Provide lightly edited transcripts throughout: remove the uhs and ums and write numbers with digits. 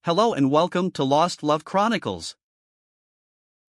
Hello and welcome to Lost Love Chronicles.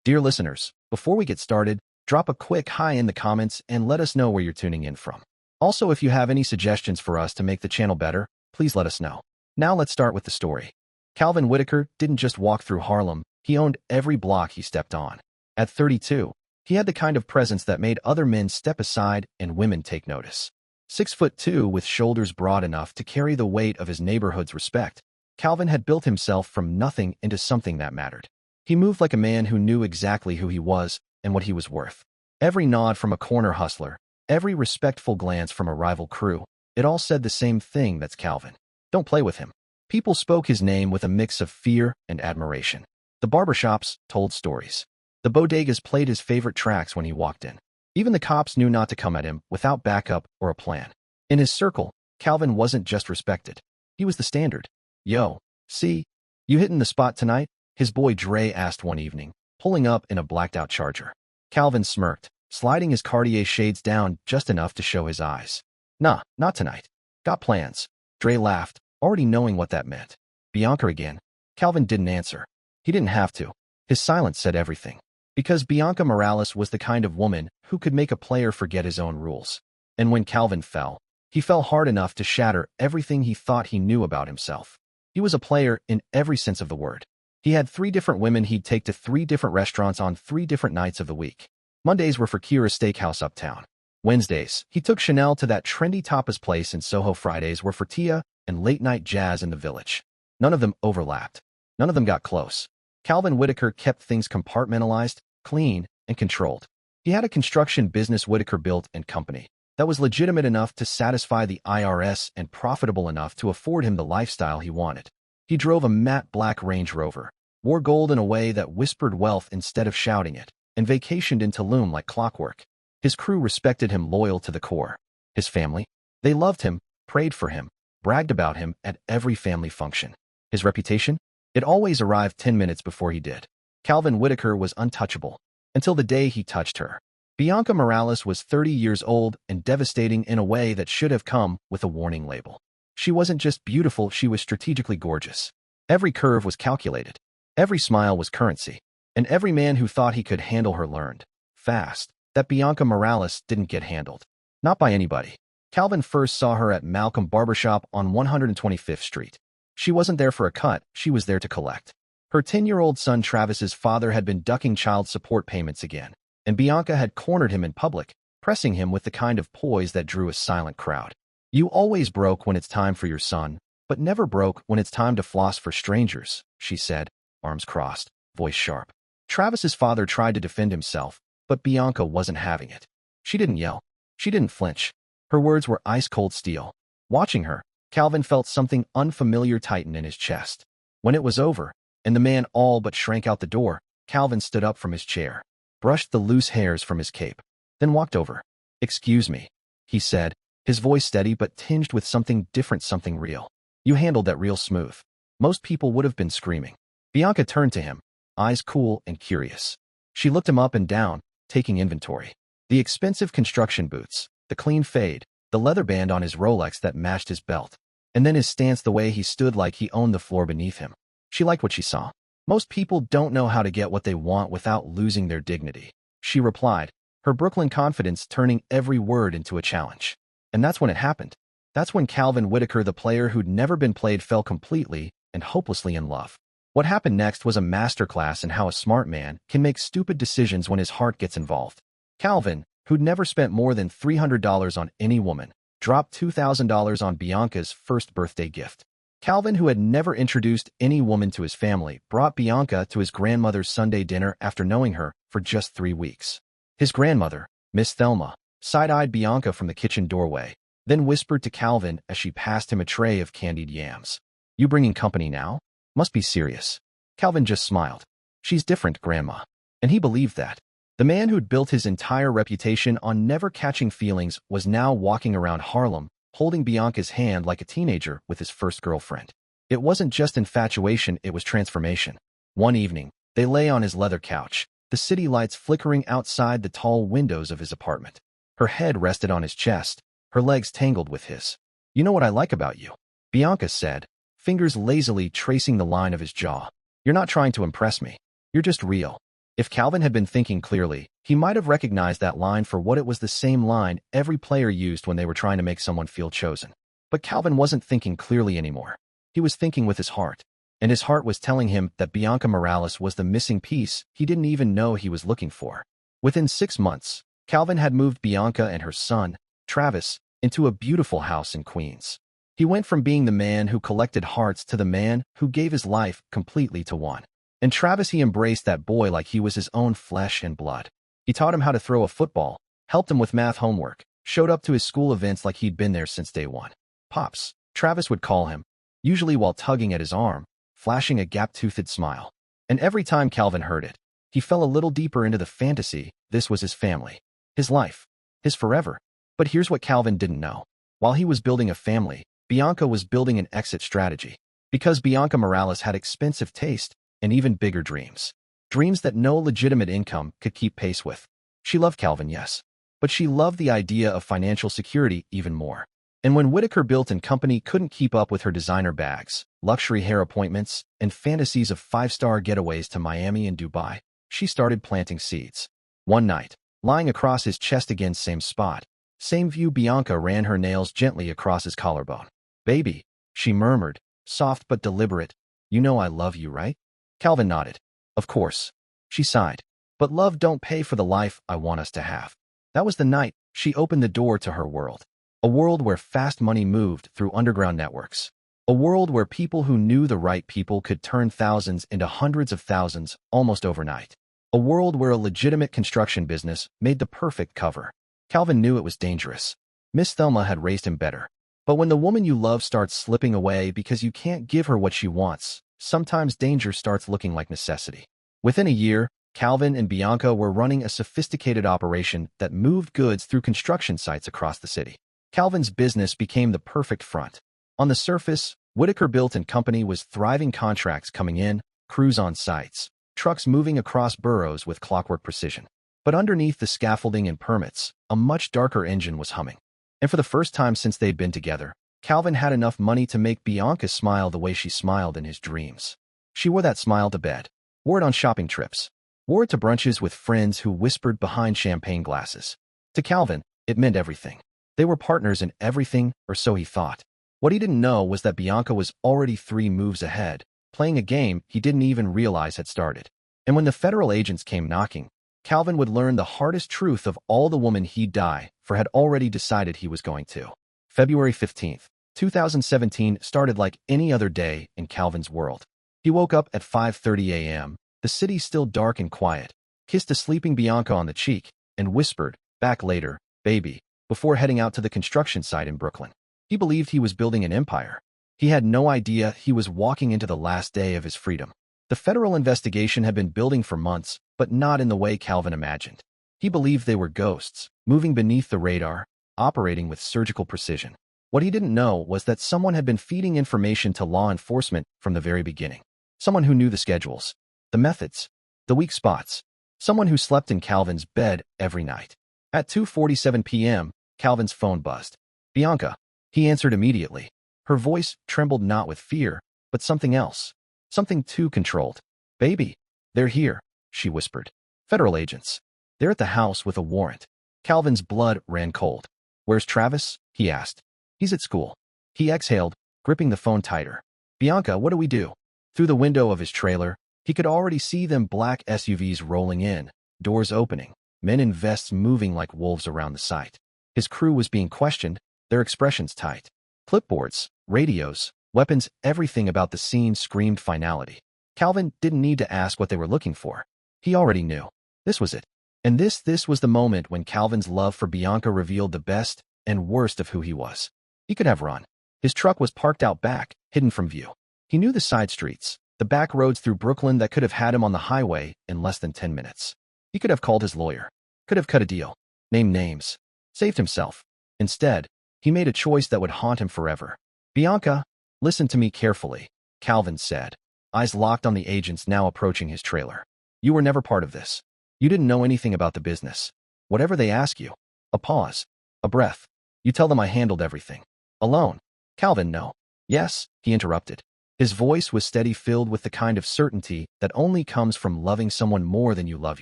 Dear listeners, before we get started, drop a quick hi in the comments and let us know where you're tuning in from. Also, if you have any suggestions for us to make the channel better, please let us know. Now let's start with the story. Calvin Whitaker didn't just walk through Harlem, he owned every block he stepped on. At 32, he had the kind of presence that made other men step aside and women take notice. 6'2" with shoulders broad enough to carry the weight of his neighborhood's respect, Calvin had built himself from nothing into something that mattered. He moved like a man who knew exactly who he was and what he was worth. Every nod from a corner hustler, every respectful glance from a rival crew, it all said the same thing: that's Calvin. Don't play with him. People spoke his name with a mix of fear and admiration. The barbershops told stories. The bodegas played his favorite tracks when he walked in. Even the cops knew not to come at him without backup or a plan. In his circle, Calvin wasn't just respected. He was the standard. "Yo, see, you hitting the spot tonight?" his boy Dre asked one evening, pulling up in a blacked-out Charger. Calvin smirked, sliding his Cartier shades down just enough to show his eyes. "Nah, not tonight. Got plans." Dre laughed, already knowing what that meant. "Bianca again?" Calvin didn't answer. He didn't have to. His silence said everything. Because Bianca Morales was the kind of woman who could make a player forget his own rules. And when Calvin fell, he fell hard enough to shatter everything he thought he knew about himself. He was a player in every sense of the word. He had 3 different women he'd take to 3 different restaurants on 3 different nights of the week. Mondays were for Kira's Steakhouse uptown. Wednesdays, he took Chanel to that trendy tapas place in Soho. Fridays were for Tia and late-night jazz in the Village. None of them overlapped. None of them got close. Calvin Whitaker kept things compartmentalized, clean, and controlled. He had a construction business, Whitaker Built and Company, that was legitimate enough to satisfy the IRS and profitable enough to afford him the lifestyle he wanted. He drove a matte black Range Rover, wore gold in a way that whispered wealth instead of shouting it, and vacationed in Tulum like clockwork. His crew respected him loyal to the core. His family? They loved him, prayed for him, bragged about him at every family function. His reputation? It always arrived 10 minutes before he did. Calvin Whitaker was untouchable, until the day he touched her. Bianca Morales was 30 years old and devastating in a way that should have come with a warning label. She wasn't just beautiful, she was strategically gorgeous. Every curve was calculated. Every smile was currency. And every man who thought he could handle her learned, fast, that Bianca Morales didn't get handled. Not by anybody. Calvin first saw her at Malcolm Barbershop on 125th Street. She wasn't there for a cut, she was there to collect. Her 10-year-old son Travis's father had been ducking child support payments again, and Bianca had cornered him in public, pressing him with the kind of poise that drew a silent crowd. "You always broke when it's time for your son, but never broke when it's time to floss for strangers," she said, arms crossed, voice sharp. Travis's father tried to defend himself, but Bianca wasn't having it. She didn't yell. She didn't flinch. Her words were ice-cold steel. Watching her, Calvin felt something unfamiliar tighten in his chest. When it was over, and the man all but shrank out the door, Calvin stood up from his chair, brushed the loose hairs from his cape, then walked over. "Excuse me," he said, his voice steady but tinged with something different, something real. "You handled that real smooth. Most people would have been screaming." Bianca turned to him, eyes cool and curious. She looked him up and down, taking inventory. The expensive construction boots, the clean fade, the leather band on his Rolex that matched his belt, and then his stance, the way he stood like he owned the floor beneath him. She liked what she saw. "Most people don't know how to get what they want without losing their dignity," she replied, her Brooklyn confidence turning every word into a challenge. And that's when it happened. That's when Calvin Whitaker, the player who'd never been played, fell completely and hopelessly in love. What happened next was a masterclass in how a smart man can make stupid decisions when his heart gets involved. Calvin, who'd never spent more than $300 on any woman, dropped $2,000 on Bianca's first birthday gift. Calvin, who had never introduced any woman to his family, brought Bianca to his grandmother's Sunday dinner after knowing her for just 3 weeks. His grandmother, Miss Thelma, side-eyed Bianca from the kitchen doorway, then whispered to Calvin as she passed him a tray of candied yams. "You bringing company now? Must be serious." Calvin just smiled. "She's different, Grandma." And he believed that. The man who'd built his entire reputation on never catching feelings was now walking around Harlem, holding Bianca's hand like a teenager with his first girlfriend. It wasn't just infatuation, it was transformation. One evening, they lay on his leather couch, the city lights flickering outside the tall windows of his apartment. Her head rested on his chest, her legs tangled with his. "You know what I like about you," Bianca said, fingers lazily tracing the line of his jaw. "You're not trying to impress me. You're just real." If Calvin had been thinking clearly, he might have recognized that line for what it was, the same line every player used when they were trying to make someone feel chosen. But Calvin wasn't thinking clearly anymore. He was thinking with his heart. And his heart was telling him that Bianca Morales was the missing piece he didn't even know he was looking for. Within 6 months, Calvin had moved Bianca and her son, Travis, into a beautiful house in Queens. He went from being the man who collected hearts to the man who gave his life completely to one. And Travis, he embraced that boy like he was his own flesh and blood. He taught him how to throw a football, helped him with math homework, showed up to his school events like he'd been there since day one. "Pops," Travis would call him, usually while tugging at his arm, flashing a gap-toothed smile. And every time Calvin heard it, he fell a little deeper into the fantasy. This was his family, his life, his forever. But here's what Calvin didn't know. While he was building a family, Bianca was building an exit strategy. Because Bianca Morales had expensive taste and even bigger dreams. Dreams that no legitimate income could keep pace with. She loved Calvin, yes. But she loved the idea of financial security even more. And when Whitaker Built and Company couldn't keep up with her designer bags, luxury hair appointments, and fantasies of 5-star getaways to Miami and Dubai, she started planting seeds. One night, lying across his chest again, same spot, same view, Bianca ran her nails gently across his collarbone. "Baby," she murmured, soft but deliberate, "you know I love you, right?" Calvin nodded. "Of course." She sighed. "But love don't pay for the life I want us to have." That was the night she opened the door to her world. A world where fast money moved through underground networks. A world where people who knew the right people could turn thousands into hundreds of thousands almost overnight. A world where a legitimate construction business made the perfect cover. Calvin knew it was dangerous. Miss Thelma had raised him better. But when the woman you love starts slipping away because you can't give her what she wants, sometimes danger starts looking like necessity. Within a year, Calvin and Bianca were running a sophisticated operation that moved goods through construction sites across the city. Calvin's business became the perfect front. On the surface, Whitaker Built and Company was thriving, contracts coming in, crews on sites, trucks moving across boroughs with clockwork precision. But underneath the scaffolding and permits, a much darker engine was humming. And for the first time since they'd been together, Calvin had enough money to make Bianca smile the way she smiled in his dreams. She wore that smile to bed, wore it on shopping trips, wore it to brunches with friends who whispered behind champagne glasses. To Calvin, it meant everything. They were partners in everything, or so he thought. What he didn't know was that Bianca was already 3 moves ahead, playing a game he didn't even realize had started. And when the federal agents came knocking, Calvin would learn the hardest truth of all: the woman he'd die for had already decided he was going to. February 15th, 2017 started like any other day in Calvin's world. He woke up at 5:30 a.m., the city still dark and quiet, kissed a sleeping Bianca on the cheek, and whispered, "Back later, baby," before heading out to the construction site in Brooklyn. He believed he was building an empire. He had no idea he was walking into the last day of his freedom. The federal investigation had been building for months, but not in the way Calvin imagined. He believed they were ghosts, moving beneath the radar, operating with surgical precision. What he didn't know was that someone had been feeding information to law enforcement from the very beginning. Someone who knew the schedules, the methods, the weak spots. Someone who slept in Calvin's bed every night. At 2:47 p.m., Calvin's phone buzzed. "Bianca." He answered immediately. Her voice trembled not with fear, but something else. Something too controlled. "Baby, they're here," she whispered. "Federal agents. They're at the house with a warrant." Calvin's blood ran cold. "Where's Travis?" he asked. "He's at school." He exhaled, gripping the phone tighter. "Bianca, what do we do?" Through the window of his trailer, he could already see them black SUVs rolling in, doors opening, men in vests moving like wolves around the site. His crew was being questioned, their expressions tight. Clipboards, radios, weapons, everything about the scene screamed finality. Calvin didn't need to ask what they were looking for. He already knew. This was it. And this was the moment when Calvin's love for Bianca revealed the best and worst of who he was. He could have run. His truck was parked out back, hidden from view. He knew the side streets, the back roads through Brooklyn that could have had him on the highway in less than 10 minutes. He could have called his lawyer, could have cut a deal, named names, saved himself. Instead, he made a choice that would haunt him forever. "Bianca, listen to me carefully," Calvin said, eyes locked on the agents now approaching his trailer. "You were never part of this. You didn't know anything about the business. Whatever they ask you." A pause. A breath. "You tell them I handled everything. Alone." "Calvin, no." "Yes," he interrupted. His voice was steady, filled with the kind of certainty that only comes from loving someone more than you love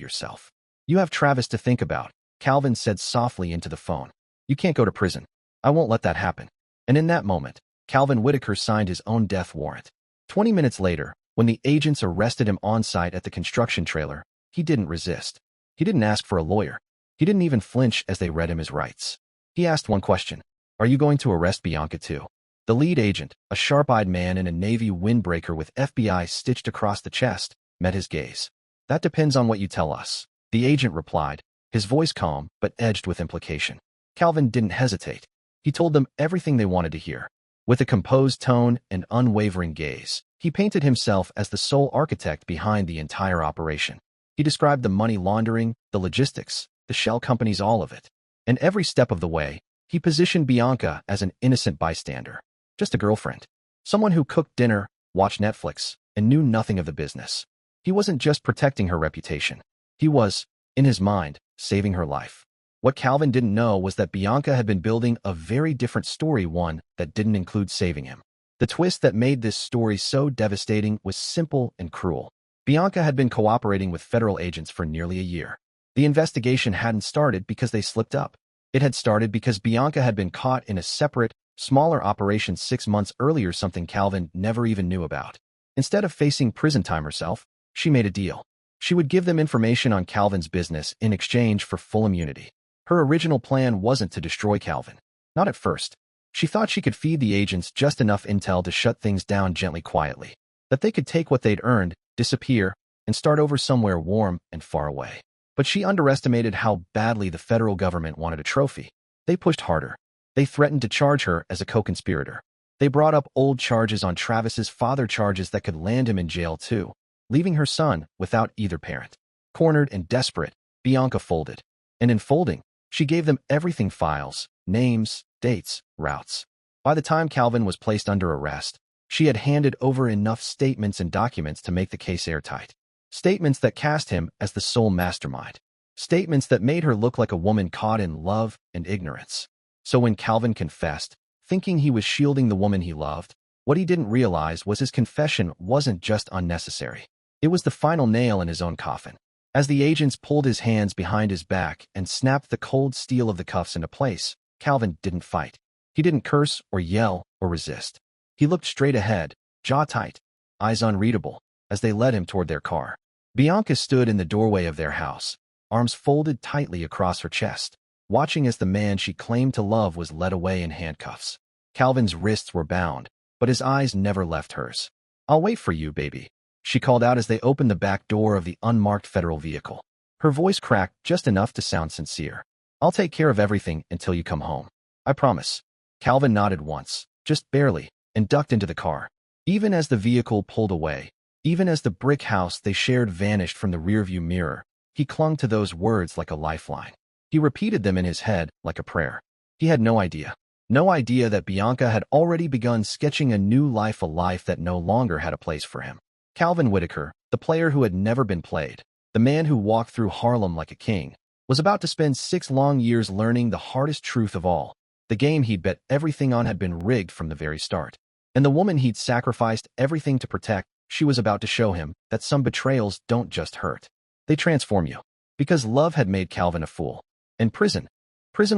yourself. "You have Travis to think about," Calvin said softly into the phone. "You can't go to prison. I won't let that happen." And in that moment, Calvin Whitaker signed his own death warrant. 20 minutes later, when the agents arrested him on-site at the construction trailer, he didn't resist. He didn't ask for a lawyer. He didn't even flinch as they read him his rights. He asked one question: "Are you going to arrest Bianca too?" The lead agent, a sharp-eyed man in a navy windbreaker with FBI stitched across the chest, met his gaze. "That depends on what you tell us," the agent replied, his voice calm but edged with implication. Calvin didn't hesitate. He told them everything they wanted to hear. With a composed tone and unwavering gaze, he painted himself as the sole architect behind the entire operation. He described the money laundering, the logistics, the shell companies, all of it. And every step of the way, he positioned Bianca as an innocent bystander. Just a girlfriend. Someone who cooked dinner, watched Netflix, and knew nothing of the business. He wasn't just protecting her reputation. He was, in his mind, saving her life. What Calvin didn't know was that Bianca had been building a very different story, one that didn't include saving him. The twist that made this story so devastating was simple and cruel. Bianca had been cooperating with federal agents for nearly a year. The investigation hadn't started because they slipped up. It had started because Bianca had been caught in a separate, smaller operation 6 months earlier, something Calvin never even knew about. Instead of facing prison time herself, she made a deal. She would give them information on Calvin's business in exchange for full immunity. Her original plan wasn't to destroy Calvin. Not at first. She thought she could feed the agents just enough intel to shut things down gently, quietly. That they could take what they'd earned, disappear, and start over somewhere warm and far away. But she underestimated how badly the federal government wanted a trophy. They pushed harder. They threatened to charge her as a co-conspirator. They brought up old charges on Travis's father, charges that could land him in jail too, leaving her son without either parent. Cornered and desperate, Bianca folded. And in folding, she gave them everything: files, names, dates, routes. By the time Calvin was placed under arrest, she had handed over enough statements and documents to make the case airtight. Statements that cast him as the sole mastermind. Statements that made her look like a woman caught in love and ignorance. So when Calvin confessed, thinking he was shielding the woman he loved, what he didn't realize was his confession wasn't just unnecessary. It was the final nail in his own coffin. As the agents pulled his hands behind his back and snapped the cold steel of the cuffs into place, Calvin didn't fight. He didn't curse or yell or resist. He looked straight ahead, jaw tight, eyes unreadable, as they led him toward their car. Bianca stood in the doorway of their house, arms folded tightly across her chest, watching as the man she claimed to love was led away in handcuffs. Calvin's wrists were bound, but his eyes never left hers. "I'll wait for you, baby," she called out as they opened the back door of the unmarked federal vehicle. Her voice cracked just enough to sound sincere. "I'll take care of everything until you come home. I promise." Calvin nodded once, just barely, and ducked into the car. Even as the vehicle pulled away, even as the brick house they shared vanished from the rearview mirror, he clung to those words like a lifeline. He repeated them in his head like a prayer. He had no idea that Bianca had already begun sketching a new life, a life that no longer had a place for him. Calvin Whitaker, the player who had never been played, the man who walked through Harlem like a king, was about to spend 6 long years learning the hardest truth of all. The game he'd bet everything on had been rigged from the very start. And the woman he'd sacrificed everything to protect, she was about to show him that some betrayals don't just hurt. They transform you. Because love had made Calvin a fool. And prison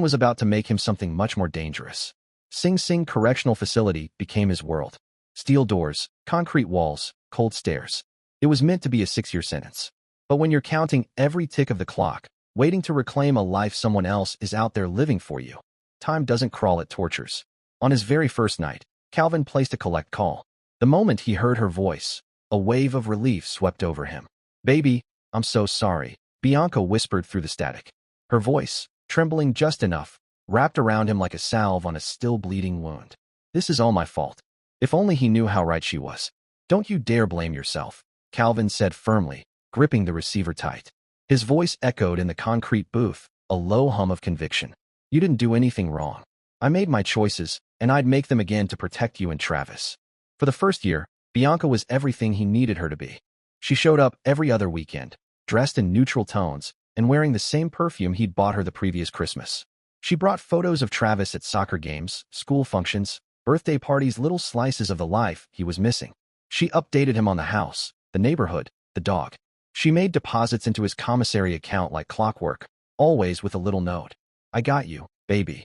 was about to make him something much more dangerous. Sing Sing Correctional Facility became his world. Steel doors, concrete walls, cold stairs. It was meant to be a 6-year sentence. But when you're counting every tick of the clock, waiting to reclaim a life someone else is out there living for you, time doesn't crawl, it tortures. On his very first night, Calvin placed a collect call. The moment he heard her voice, a wave of relief swept over him. "Baby, I'm so sorry," Bianca whispered through the static. Her voice, trembling just enough, wrapped around him like a salve on a still bleeding wound. "This is all my fault." If only he knew how right she was. "Don't you dare blame yourself," Calvin said firmly, gripping the receiver tight. His voice echoed in the concrete booth, a low hum of conviction. "You didn't do anything wrong. I made my choices, and I'd make them again to protect you and Travis." For the first year, Bianca was everything he needed her to be. She showed up every other weekend, dressed in neutral tones, and wearing the same perfume he'd bought her the previous Christmas. She brought photos of Travis at soccer games, school functions, birthday parties, little slices of the life he was missing. She updated him on the house, the neighborhood, the dog. She made deposits into his commissary account like clockwork, always with a little note. I got you, baby.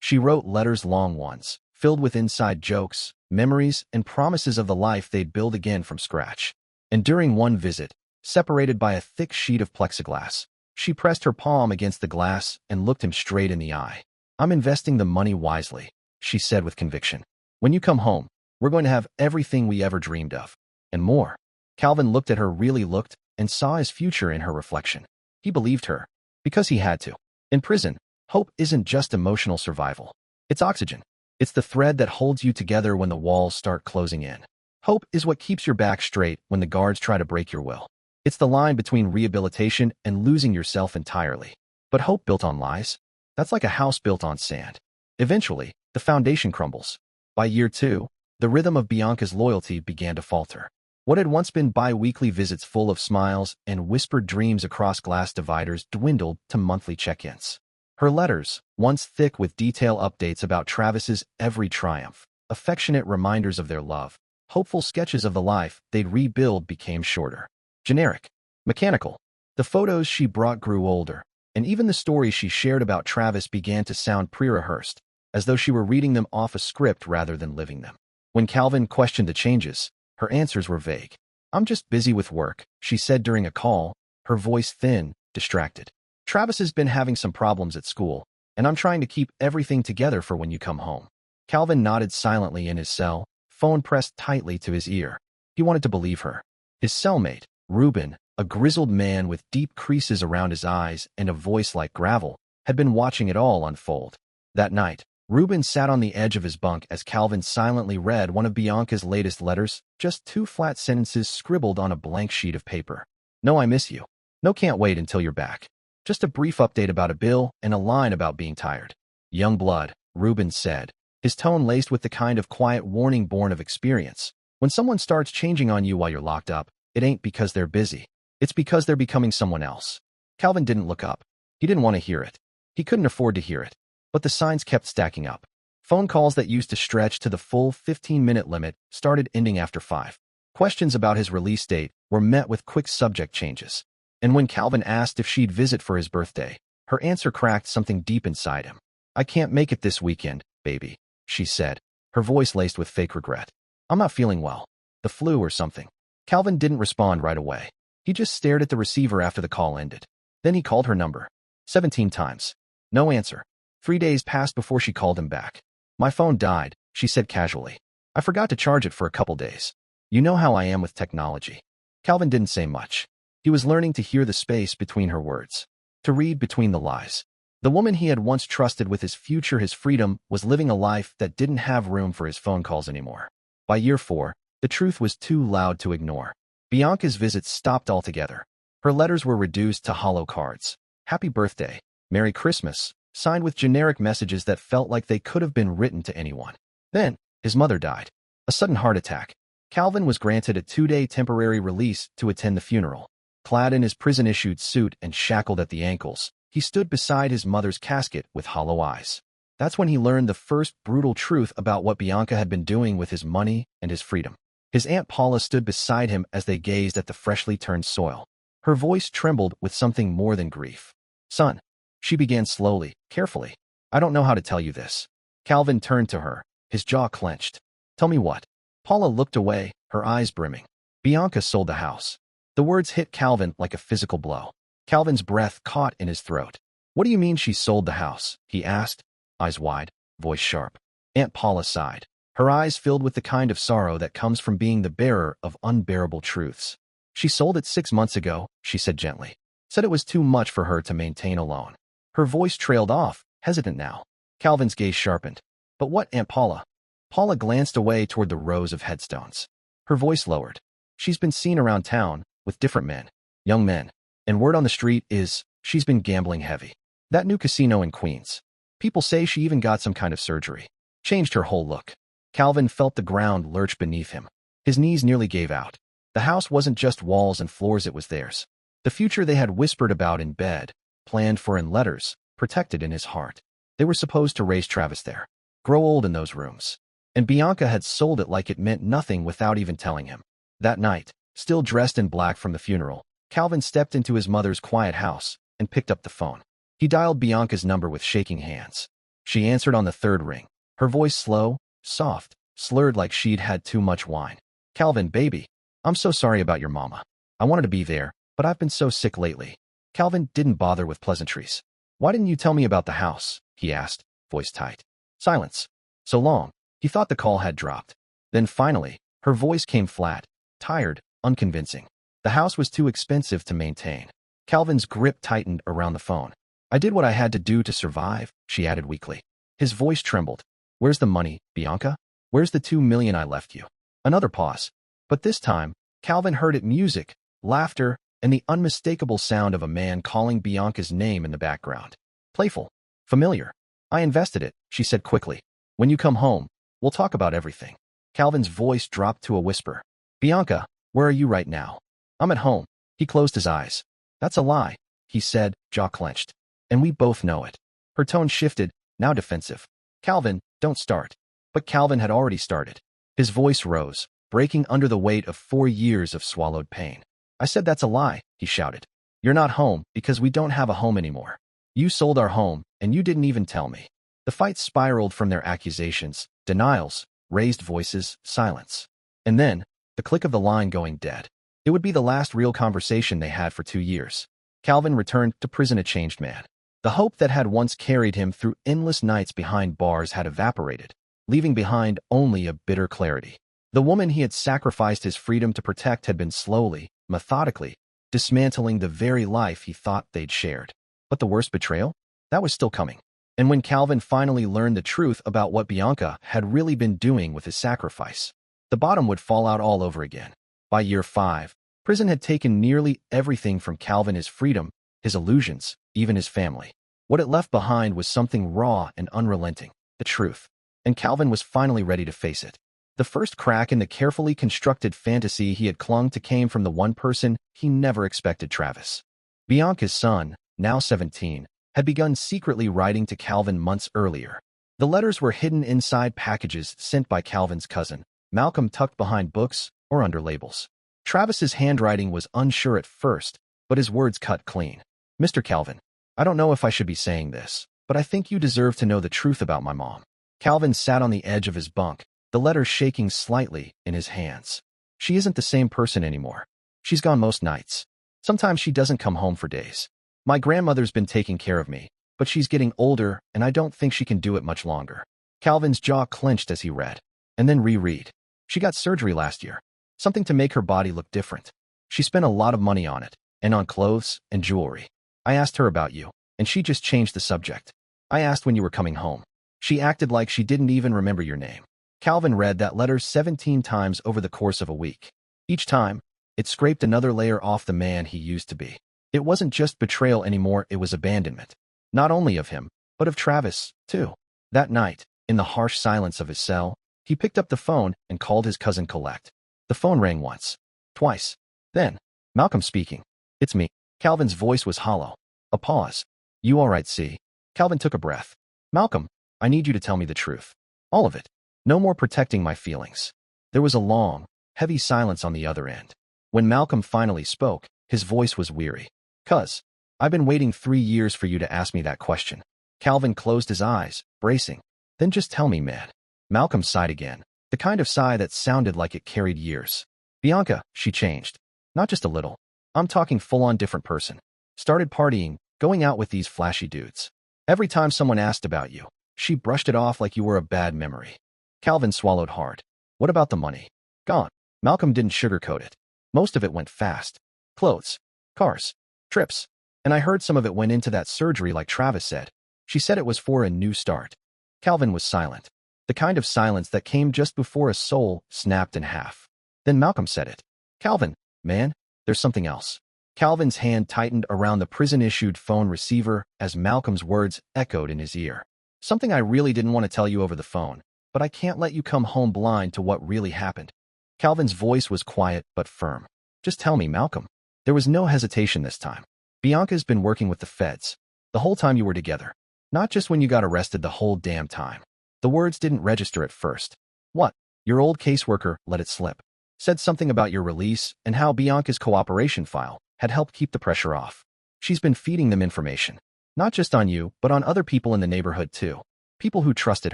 She wrote letters, long ones, filled with inside jokes, memories, and promises of the life they'd build again from scratch. And during one visit, separated by a thick sheet of plexiglass, she pressed her palm against the glass and looked him straight in the eye. I'm investing the money wisely, she said with conviction. When you come home, we're going to have everything we ever dreamed of. And more. Calvin looked at her, really looked, and saw his future in her reflection. He believed her. Because he had to. In prison, hope isn't just emotional survival. It's oxygen. It's the thread that holds you together when the walls start closing in. Hope is what keeps your back straight when the guards try to break your will. It's the line between rehabilitation and losing yourself entirely. But hope built on lies? That's like a house built on sand. Eventually, the foundation crumbles. By year 2, the rhythm of Bianca's loyalty began to falter. What had once been bi-weekly visits full of smiles and whispered dreams across glass dividers dwindled to monthly check-ins. Her letters, once thick with detailed updates about Travis's every triumph, affectionate reminders of their love, hopeful sketches of the life they'd rebuild, became shorter. Generic. Mechanical. The photos she brought grew older, and even the stories she shared about Travis began to sound pre-rehearsed, as though she were reading them off a script rather than living them. When Calvin questioned the changes, her answers were vague. I'm just busy with work, she said during a call, her voice thin, distracted. Travis has been having some problems at school, and I'm trying to keep everything together for when you come home. Calvin nodded silently in his cell, phone pressed tightly to his ear. He wanted to believe her. His cellmate, Ruben, a grizzled man with deep creases around his eyes and a voice like gravel, had been watching it all unfold. That night, Ruben sat on the edge of his bunk as Calvin silently read one of Bianca's latest letters, just 2 flat sentences scribbled on a blank sheet of paper. No, I miss you. No, can't wait until you're back. Just a brief update about a bill and a line about being tired. Young blood, Ruben said, his tone laced with the kind of quiet warning born of experience. When someone starts changing on you while you're locked up, it ain't because they're busy. It's because they're becoming someone else. Calvin didn't look up. He didn't want to hear it. He couldn't afford to hear it. But the signs kept stacking up. Phone calls that used to stretch to the full 15-minute limit started ending after 5. Questions about his release date were met with quick subject changes. And when Calvin asked if she'd visit for his birthday, her answer cracked something deep inside him. I can't make it this weekend, baby, she said, her voice laced with fake regret. I'm not feeling well. The flu or something. Calvin didn't respond right away. He just stared at the receiver after the call ended. Then he called her number. 17 times. No answer. 3 days passed before she called him back. My phone died, she said casually. I forgot to charge it for a couple days. You know how I am with technology. Calvin didn't say much. He was learning to hear the space between her words, to read between the lies. The woman he had once trusted with his future, his freedom, was living a life that didn't have room for his phone calls anymore. By year 4, the truth was too loud to ignore. Bianca's visits stopped altogether. Her letters were reduced to hollow cards. Happy birthday, Merry Christmas, signed with generic messages that felt like they could have been written to anyone. Then, his mother died. A sudden heart attack. Calvin was granted a 2-day temporary release to attend the funeral. Clad in his prison-issued suit and shackled at the ankles, he stood beside his mother's casket with hollow eyes. That's when he learned the first brutal truth about what Bianca had been doing with his money and his freedom. His Aunt Paula stood beside him as they gazed at the freshly turned soil. Her voice trembled with something more than grief. Son, she began slowly, carefully. I don't know how to tell you this. Calvin turned to her, his jaw clenched. Tell me what? Paula looked away, her eyes brimming. Bianca sold the house. The words hit Calvin like a physical blow. Calvin's breath caught in his throat. What do you mean she sold the house? He asked, eyes wide, voice sharp. Aunt Paula sighed, her eyes filled with the kind of sorrow that comes from being the bearer of unbearable truths. She sold it 6 months ago, she said gently. Said it was too much for her to maintain alone. Her voice trailed off, hesitant now. Calvin's gaze sharpened. But what, Aunt Paula? Paula glanced away toward the rows of headstones. Her voice lowered. She's been seen around town, with different men, young men. And word on the street is, she's been gambling heavy. That new casino in Queens. People say she even got some kind of surgery. Changed her whole look. Calvin felt the ground lurch beneath him. His knees nearly gave out. The house wasn't just walls and floors, it was theirs. The future they had whispered about in bed, planned for in letters, protected in his heart. They were supposed to raise Travis there, grow old in those rooms. And Bianca had sold it like it meant nothing without even telling him. That night, still dressed in black from the funeral, Calvin stepped into his mother's quiet house and picked up the phone. He dialed Bianca's number with shaking hands. She answered on the third ring, her voice slow, soft, slurred like she'd had too much wine. "Calvin, baby, I'm so sorry about your mama. I wanted to be there, but I've been so sick lately." Calvin didn't bother with pleasantries. "Why didn't you tell me about the house?" he asked, voice tight. Silence. So long. He thought the call had dropped. Then finally, her voice came flat, tired, unconvincing. The house was too expensive to maintain. Calvin's grip tightened around the phone. "I did what I had to do to survive," she added weakly. His voice trembled. "Where's the money, Bianca? Where's the $2 million I left you?" Another pause. But this time, Calvin heard it: music, laughter, and the unmistakable sound of a man calling Bianca's name in the background. Playful. Familiar. "I invested it," she said quickly. "When you come home, we'll talk about everything." Calvin's voice dropped to a whisper. "Bianca, where are you right now?" "I'm at home." He closed his eyes. "That's a lie," he said, jaw clenched. "And we both know it." Her tone shifted, now defensive. "Calvin, don't start." But Calvin had already started. His voice rose, breaking under the weight of 4 years of swallowed pain. "I said that's a lie," he shouted. "You're not home because we don't have a home anymore. You sold our home, and you didn't even tell me." The fight spiraled from their accusations, denials, raised voices, silence. And then, the click of the line going dead. It would be the last real conversation they had for 2 years. Calvin returned to prison a changed man. The hope that had once carried him through endless nights behind bars had evaporated, leaving behind only a bitter clarity. The woman he had sacrificed his freedom to protect had been slowly, methodically, dismantling the very life he thought they'd shared. But the worst betrayal? That was still coming. And when Calvin finally learned the truth about what Bianca had really been doing with his sacrifice, the bottom would fall out all over again. By year 5, prison had taken nearly everything from Calvin: his freedom, his illusions, even his family. What it left behind was something raw and unrelenting, the truth. And Calvin was finally ready to face it. The first crack in the carefully constructed fantasy he had clung to came from the one person he never expected: Travis. Bianca's son, now 17, had begun secretly writing to Calvin months earlier. The letters were hidden inside packages sent by Calvin's cousin, Malcolm, tucked behind books or under labels. Travis's handwriting was unsure at first, but his words cut clean. "Mr. Calvin, I don't know if I should be saying this, but I think you deserve to know the truth about my mom." Calvin sat on the edge of his bunk, the letter shaking slightly in his hands. "She isn't the same person anymore. She's gone most nights. Sometimes she doesn't come home for days. My grandmother's been taking care of me, but she's getting older and I don't think she can do it much longer." Calvin's jaw clenched as he read, and then reread. "She got surgery last year. Something to make her body look different. She spent a lot of money on it, and on clothes and jewelry. I asked her about you, and she just changed the subject. I asked when you were coming home. She acted like she didn't even remember your name." Calvin read that letter 17 times over the course of a week. Each time, it scraped another layer off the man he used to be. It wasn't just betrayal anymore, it was abandonment. Not only of him, but of Travis, too. That night, in the harsh silence of his cell, he picked up the phone and called his cousin Colette. The phone rang once, twice. Then, "Malcolm speaking." "It's me." Calvin's voice was hollow. A pause. "You all right, see?" Calvin took a breath. "Malcolm, I need you to tell me the truth. All of it. No more protecting my feelings." There was a long, heavy silence on the other end. When Malcolm finally spoke, his voice was weary. "Cuz, I've been waiting 3 years for you to ask me that question." Calvin closed his eyes, bracing. "Then just tell me, man." Malcolm sighed again, the kind of sigh that sounded like it carried years. "Bianca, she changed. Not just a little. I'm talking full-on different person. Started partying, going out with these flashy dudes. Every time someone asked about you, she brushed it off like you were a bad memory." Calvin swallowed hard. "What about the money?" "Gone." Malcolm didn't sugarcoat it. "Most of it went fast. Clothes, cars, trips. And I heard some of it went into that surgery like Travis said. She said it was for a new start." Calvin was silent. The kind of silence that came just before a soul snapped in half. Then Malcolm said it. "Calvin, man, there's something else." Calvin's hand tightened around the prison-issued phone receiver as Malcolm's words echoed in his ear. "Something I really didn't want to tell you over the phone, but I can't let you come home blind to what really happened." Calvin's voice was quiet but firm. "Just tell me, Malcolm." There was no hesitation this time. "Bianca's been working with the feds. The whole time you were together. Not just when you got arrested, the whole damn time." The words didn't register at first. "What?" Your old caseworker let it slip. said something about your release and how Bianca's cooperation file had helped keep the pressure off. She's been feeding them information, not just on you, but on other people in the neighborhood too. People who trusted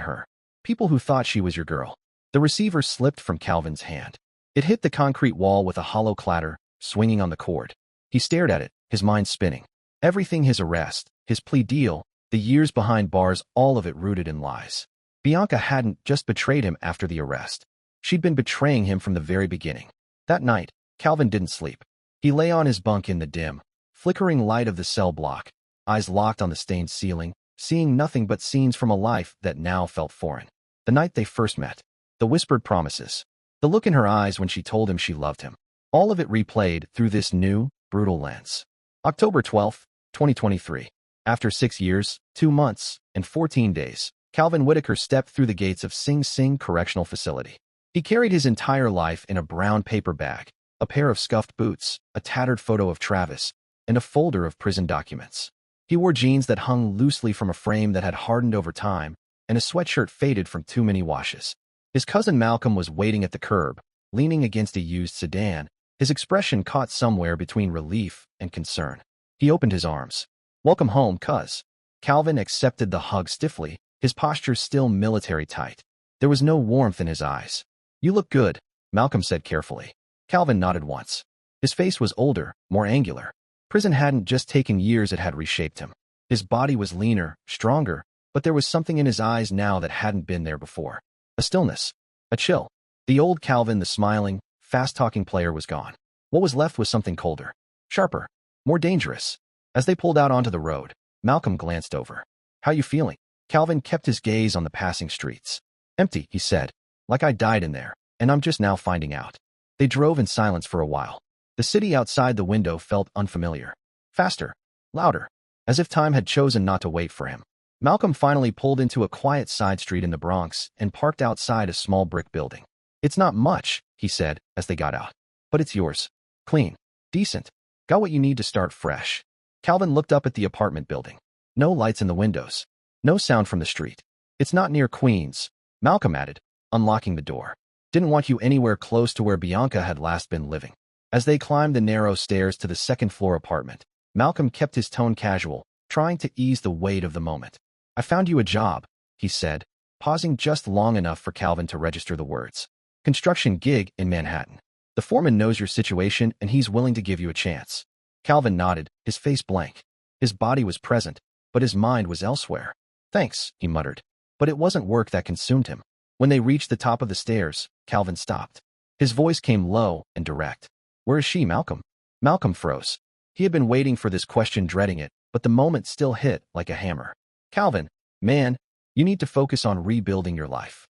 her. People who thought she was your girl. The receiver slipped from Calvin's hand. It hit the concrete wall with a hollow clatter, swinging on the cord. He stared at it, his mind spinning. Everything, his arrest, his plea deal, the years behind bars, all of it rooted in lies. Bianca hadn't just betrayed him after the arrest. She'd been betraying him from the very beginning. That night, Calvin didn't sleep. He lay on his bunk in the dim, flickering light of the cell block, eyes locked on the stained ceiling, seeing nothing but scenes from a life that now felt foreign. The night they first met. The whispered promises. The look in her eyes when she told him she loved him. All of it replayed through this new, brutal lens. October 12, 2023. After 6 years, 2 months, and 14 days, Calvin Whitaker stepped through the gates of Sing Sing Correctional Facility. He carried his entire life in a brown paper bag, a pair of scuffed boots, a tattered photo of Travis, and a folder of prison documents. He wore jeans that hung loosely from a frame that had hardened over time, and a sweatshirt faded from too many washes. His cousin Malcolm was waiting at the curb, leaning against a used sedan, his expression caught somewhere between relief and concern. He opened his arms. "Welcome home, cuz." Calvin accepted the hug stiffly, his posture still military tight. There was no warmth in his eyes. "You look good," Malcolm said carefully. Calvin nodded once. His face was older, more angular. Prison hadn't just taken years, it had reshaped him. His body was leaner, stronger, but there was something in his eyes now that hadn't been there before. A stillness. A chill. The old Calvin, the smiling, fast-talking player, was gone. What was left was something colder. Sharper. More dangerous. As they pulled out onto the road, Malcolm glanced over. "How you feeling?" Calvin kept his gaze on the passing streets. "Empty," he said. "Like I died in there, and I'm just now finding out." They drove in silence for a while. The city outside the window felt unfamiliar. Faster. Louder. As if time had chosen not to wait for him. Malcolm finally pulled into a quiet side street in the Bronx and parked outside a small brick building. "It's not much," he said as they got out. "But it's yours. Clean. Decent. Got what you need to start fresh." Calvin looked up at the apartment building. No lights in the windows. No sound from the street. "It's not near Queens," Malcolm added, unlocking the door. "Didn't want you anywhere close to where Bianca had last been living." As they climbed the narrow stairs to the second-floor apartment, Malcolm kept his tone casual, trying to ease the weight of the moment. "I found you a job," he said, pausing just long enough for Calvin to register the words. "Construction gig in Manhattan. The foreman knows your situation and he's willing to give you a chance." Calvin nodded, his face blank. His body was present, but his mind was elsewhere. "Thanks," he muttered. But it wasn't work that consumed him. When they reached the top of the stairs, Calvin stopped. His voice came low and direct. "Where is she, Malcolm?" Malcolm froze. He had been waiting for this question, dreading it, but the moment still hit like a hammer. "Calvin, man, you need to focus on rebuilding your life.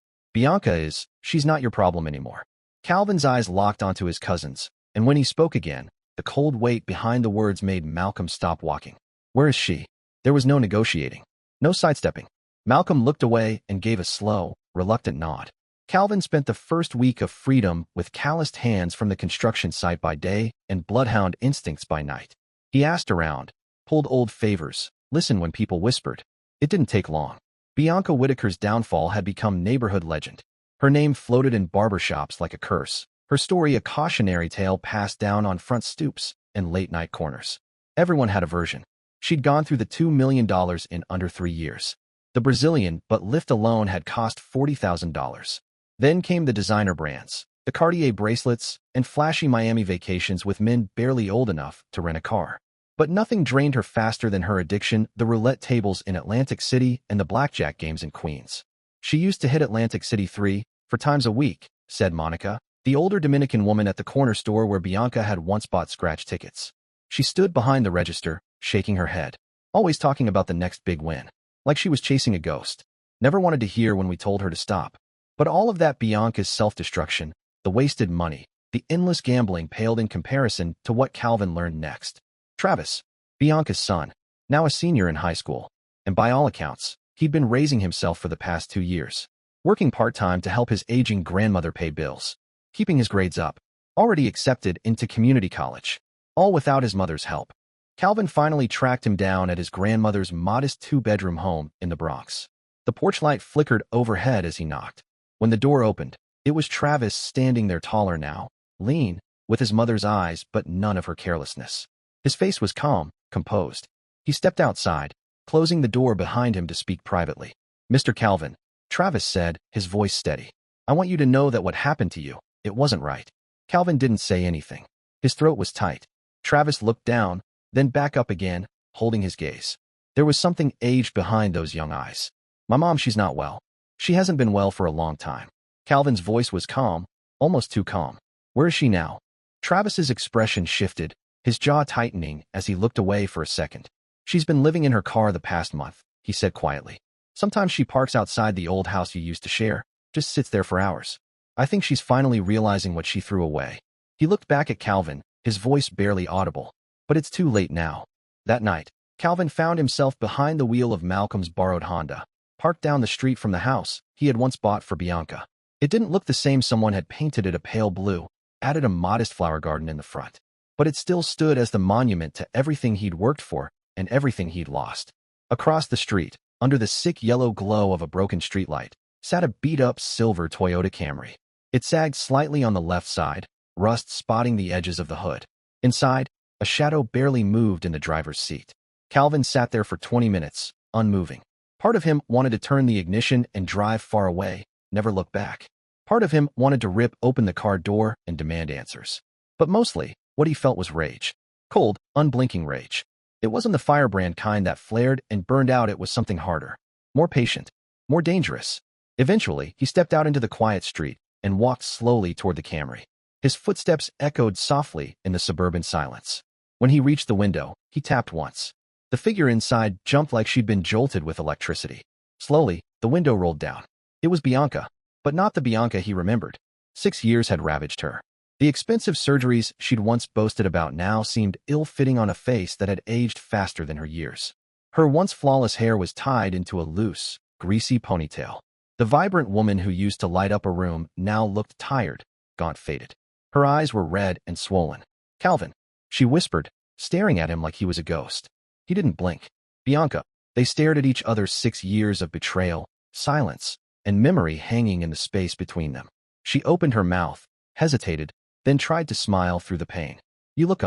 She's not your problem anymore." Calvin's eyes locked onto his cousin's, and when he spoke again, the cold weight behind the words made Malcolm stop walking. "Where is she?" There was no negotiating. No sidestepping. Malcolm looked away and gave a slow, reluctant nod. Calvin spent the first week of freedom with calloused hands from the construction site by day and bloodhound instincts by night. He asked around, pulled old favors, listened when people whispered. It didn't take long. Bianca Whitaker's downfall had become neighborhood legend. Her name floated in barbershops like a curse, her story a cautionary tale passed down on front stoops and late-night corners. Everyone had a version. She'd gone through the $2 million in under 3 years. The Brazilian butt lift alone had cost $40,000. Then came the designer brands, the Cartier bracelets, and flashy Miami vacations with men barely old enough to rent a car. But nothing drained her faster than her addiction, the roulette tables in Atlantic City and the blackjack games in Queens. She used to hit Atlantic City 3-4 times a week, said Monica, the older Dominican woman at the corner store where Bianca had once bought scratch tickets. She stood behind the register, shaking her head, always talking about the next big win, like she was chasing a ghost. Never wanted to hear when we told her to stop. But all of that Bianca's self-destruction, the wasted money, the endless gambling paled in comparison to what Calvin learned next. Travis, Bianca's son, now a senior in high school, and by all accounts, he'd been raising himself for the past 2 years, working part-time to help his aging grandmother pay bills, keeping his grades up, already accepted into community college, all without his mother's help. Calvin finally tracked him down at his grandmother's modest 2-bedroom home in the Bronx. The porch light flickered overhead as he knocked. When the door opened, it was Travis standing there, taller now, lean, with his mother's eyes but none of her carelessness. His face was calm, composed. He stepped outside, closing the door behind him to speak privately. "Mr. Calvin," Travis said, his voice steady. "I want you to know that what happened to you, it wasn't right." Calvin didn't say anything. His throat was tight. Travis looked down, then back up again, holding his gaze. There was something aged behind those young eyes. "My mom, she's not well. She hasn't been well for a long time." Calvin's voice was calm, almost too calm. "Where is she now?" Travis's expression shifted, his jaw tightening as he looked away for a second. "She's been living in her car the past month," he said quietly. "Sometimes she parks outside the old house you used to share, just sits there for hours. I think she's finally realizing what she threw away." He looked back at Calvin, his voice barely audible. "But it's too late now." That night, Calvin found himself behind the wheel of Malcolm's borrowed Honda, parked down the street from the house he had once bought for Bianca. It didn't look the same. Someone had painted it a pale blue, added a modest flower garden in the front. But it still stood as the monument to everything he'd worked for and everything he'd lost. Across the street, under the sick yellow glow of a broken streetlight, sat a beat-up silver Toyota Camry. It sagged slightly on the left side, rust spotting the edges of the hood. Inside, a shadow barely moved in the driver's seat. Calvin sat there for 20 minutes, unmoving. Part of him wanted to turn the ignition and drive far away, never look back. Part of him wanted to rip open the car door and demand answers. But mostly, what he felt was rage. Cold, unblinking rage. It wasn't the firebrand kind that flared and burned out. It was something harder, more patient, more dangerous. Eventually, he stepped out into the quiet street and walked slowly toward the Camry. His footsteps echoed softly in the suburban silence. When he reached the window, he tapped once. The figure inside jumped like she'd been jolted with electricity. Slowly, the window rolled down. It was Bianca, but not the Bianca he remembered. 6 years had ravaged her. The expensive surgeries she'd once boasted about now seemed ill-fitting on a face that had aged faster than her years. Her once flawless hair was tied into a loose, greasy ponytail. The vibrant woman who used to light up a room now looked tired, gaunt-faced. Her eyes were red and swollen. "Calvin," she whispered, staring at him like he was a ghost. He didn't blink. "Bianca." They stared at each other, 6 years of betrayal, silence, and memory hanging in the space between them. She opened her mouth, hesitated, then tried to smile through the pain. "You look,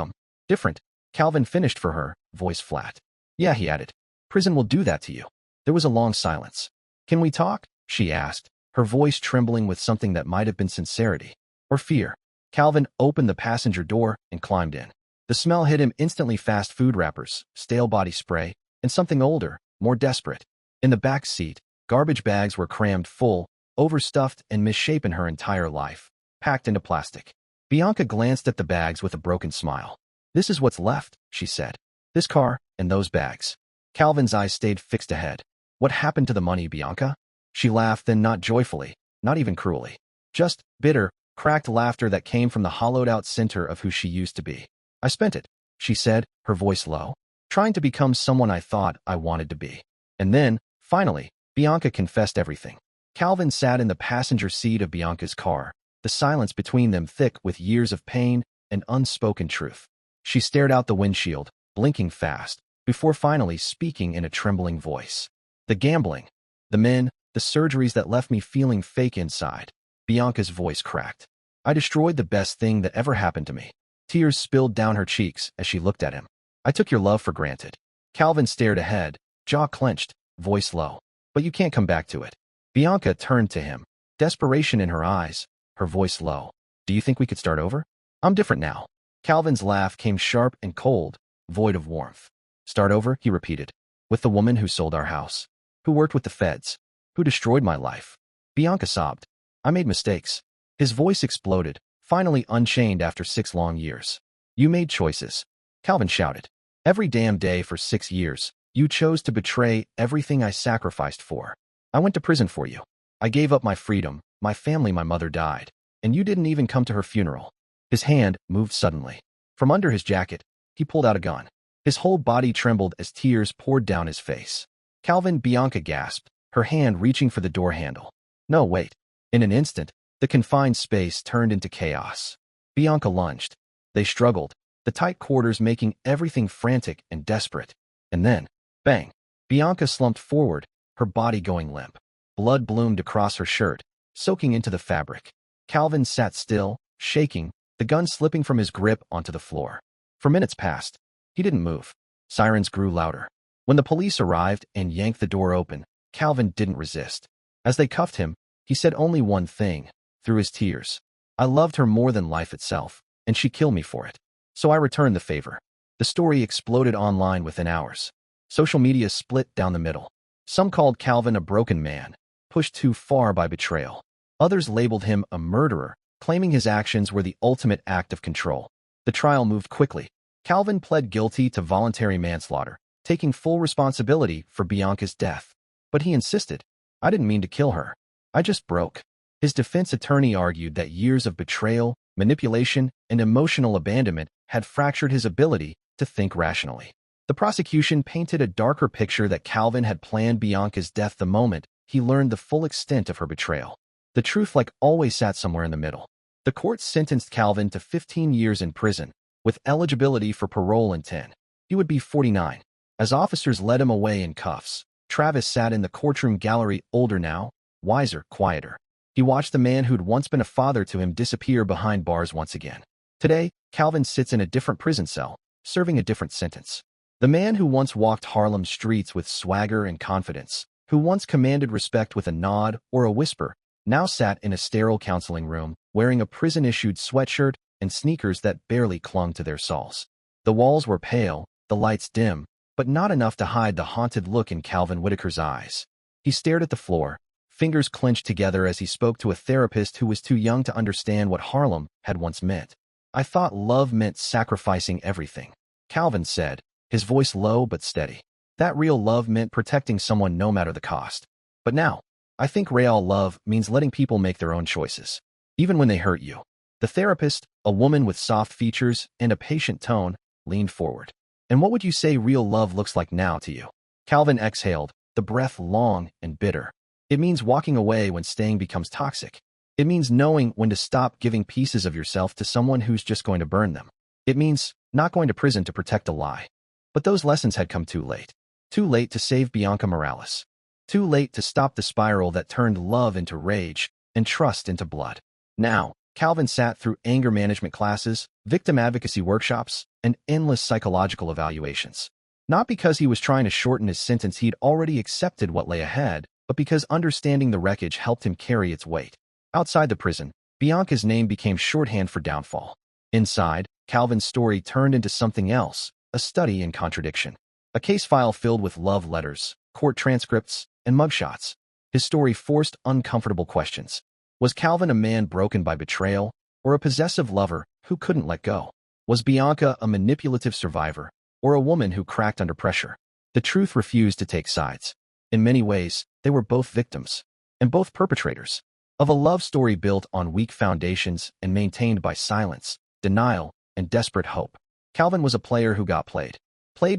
different," Calvin finished for her, voice flat. "Yeah," he added. "Prison will do that to you." There was a long silence. "Can we talk?" she asked, her voice trembling with something that might have been sincerity or fear. Calvin opened the passenger door and climbed in. The smell hit him instantly: fast food wrappers, stale body spray, and something older, more desperate. In the back seat, garbage bags were crammed full, overstuffed and misshapen, her entire life, packed into plastic. Bianca glanced at the bags with a broken smile. "This is what's left," she said. "This car and those bags." Calvin's eyes stayed fixed ahead. "What happened to the money, Bianca?" She laughed, then not joyfully, not even cruelly. Just bitter, cracked laughter that came from the hollowed-out center of who she used to be. "I spent it," she said, her voice low, "trying to become someone I thought I wanted to be." And then, finally, Bianca confessed everything. Calvin sat in the passenger seat of Bianca's car, the silence between them thick with years of pain and unspoken truth. She stared out the windshield, blinking fast, before finally speaking in a trembling voice. "The gambling, the men, the surgeries that left me feeling fake inside." Bianca's voice cracked. "I destroyed the best thing that ever happened to me." Tears spilled down her cheeks as she looked at him. "I took your love for granted." Calvin stared ahead, jaw clenched, voice low. "But you can't come back to it." Bianca turned to him, desperation in her eyes, her voice low. "Do you think we could start over? I'm different now." Calvin's laugh came sharp and cold, void of warmth. "Start over," he repeated. "With the woman who sold our house, who worked with the feds, who destroyed my life." Bianca sobbed. "I made mistakes." His voice exploded, finally unchained after 6 long years. "You made choices," Calvin shouted. "Every damn day for 6 years, you chose to betray everything I sacrificed for. I went to prison for you. I gave up my freedom, my family. My mother died, and you didn't even come to her funeral." His hand moved suddenly. From under his jacket, he pulled out a gun. His whole body trembled as tears poured down his face. "Calvin," Bianca gasped, her hand reaching for the door handle. "No, wait." In an instant, the confined space turned into chaos. Bianca lunged. They struggled, the tight quarters making everything frantic and desperate. And then, bang! Bianca slumped forward, her body going limp. Blood bloomed across her shirt, soaking into the fabric. Calvin sat still, shaking, the the gun slipping from his grip onto the floor. For minutes passed. He didn't move. Sirens grew louder. When the police arrived and yanked the door open, Calvin didn't resist. As they cuffed him, he said only one thing, through his tears. I loved her more than life itself, and she killed me for it. So I returned the favor. The story exploded online within hours. Social media split down the middle. Some called Calvin a broken man, pushed too far by betrayal. Others labeled him a murderer, claiming his actions were the ultimate act of control. The trial moved quickly. Calvin pled guilty to voluntary manslaughter, taking full responsibility for Bianca's death. But he insisted, I didn't mean to kill her. I just broke. His defense attorney argued that years of betrayal, manipulation, and emotional abandonment had fractured his ability to think rationally. The prosecution painted a darker picture that Calvin had planned Bianca's death the moment he learned the full extent of her betrayal. The truth, like always, sat somewhere in the middle. The court sentenced Calvin to 15 years in prison, with eligibility for parole in 10. He would be 49. As officers led him away in cuffs, Travis sat in the courtroom gallery, older now, wiser, quieter. He watched the man who'd once been a father to him disappear behind bars once again. Today, Calvin sits in a different prison cell, serving a different sentence. The man who once walked Harlem's streets with swagger and confidence, who once commanded respect with a nod or a whisper, now sat in a sterile counseling room, wearing a prison-issued sweatshirt and sneakers that barely clung to their soles. The walls were pale, the lights dim, but not enough to hide the haunted look in Calvin Whitaker's eyes. He stared at the floor, fingers clenched together as he spoke to a therapist who was too young to understand what Harlem had once meant. I thought love meant sacrificing everything, Calvin said, his voice low but steady. That real love meant protecting someone no matter the cost. But now, I think real love means letting people make their own choices, even when they hurt you. The therapist, a woman with soft features and a patient tone, leaned forward. And what would you say real love looks like now to you? Calvin exhaled, the breath long and bitter. It means walking away when staying becomes toxic. It means knowing when to stop giving pieces of yourself to someone who's just going to burn them. It means not going to prison to protect a lie. But those lessons had come too late. Too late to save Bianca Morales. Too late to stop the spiral that turned love into rage and trust into blood. Now, Calvin sat through anger management classes, victim advocacy workshops, and endless psychological evaluations. Not because he was trying to shorten his sentence, he'd already accepted what lay ahead, but because understanding the wreckage helped him carry its weight. Outside the prison, Bianca's name became shorthand for downfall. Inside, Calvin's story turned into something else, a study in contradiction. A case file filled with love letters, court transcripts, and mugshots. His story forced uncomfortable questions. Was Calvin a man broken by betrayal, or a possessive lover who couldn't let go? Was Bianca a manipulative survivor, or a woman who cracked under pressure? The truth refused to take sides. In many ways, they were both victims, and both perpetrators, of a love story built on weak foundations and maintained by silence, denial, and desperate hope. Calvin was a player who got played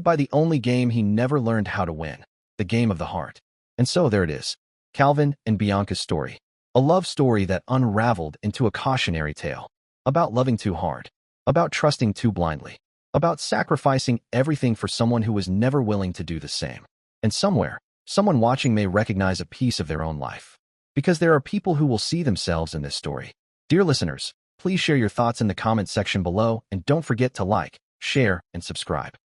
by the only game he never learned how to win, the game of the heart. And so there it is, Calvin and Bianca's story. A love story that unraveled into a cautionary tale. About loving too hard. About trusting too blindly. About sacrificing everything for someone who was never willing to do the same. And somewhere, someone watching may recognize a piece of their own life. Because there are people who will see themselves in this story. Dear listeners, please share your thoughts in the comments section below and don't forget to like, share, and subscribe.